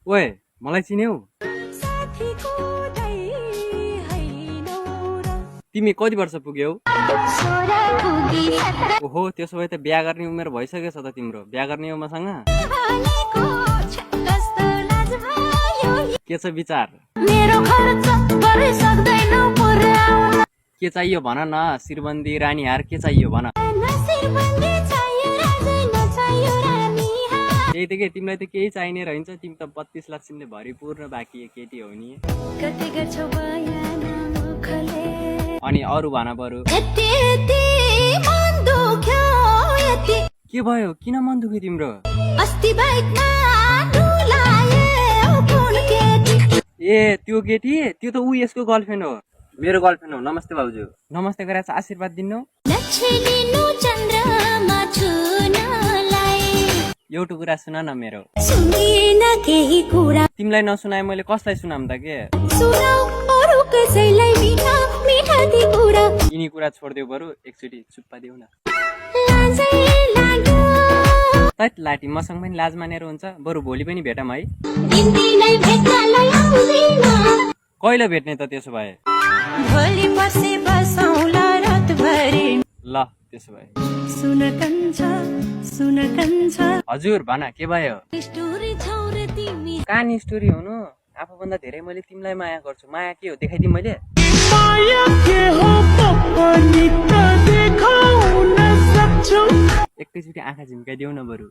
ओए मलाई चिन्यौ? तिमी कति वर्ष पुग्यौ? ओहो त्यसो भए त बिहा गर्ने उमेर भइसकेछ त तिम्रो। बिहा गर्ने हो मसँग? के छ विचार? के चाहियो भन न? शिरबन्दी रानीहार के चाहियो भन? त्यही त के तिमीलाई त केही चाहिने रहन्छ। तिमी त 32 लक्षले भरिपूर्ण बाँकी केटी हो नि। अनि अरू भन बरु। के भयो? किन मन दुख्यो तिम्रो? ए त्यो केटी? त्यो त ऊ यसको गर्लफ्रेन्ड हो। मेरो गर्लफ्रेन्ड हो। नमस्ते भाउजू। नमस्ते गरेर आशीर्वाद दिनु। एउटा कुरा सुन न मेरो। तिमीलाई नसुनाए मैले कसलाई सुनाम त के? यिनी कुरा छोडिदेऊ बरु एकचोटि चुप्पा देऊ न। तैत लाटी मसँग पनि लाज मानेर हुन्छ। बरु भोलि पनि भेटौँ है। कहिले भेट्ने त त्यसो भए? ल त्यसो भए। हजुर भन के भयो? कहानी स्टोरी हुनु? आफूभन्दा धेरै मैले तिमीलाई माया गर्छु। माया के हो देखाइदिउँ मैले? एकैचोटि आँखा झिम्काइदेऊ न बरु।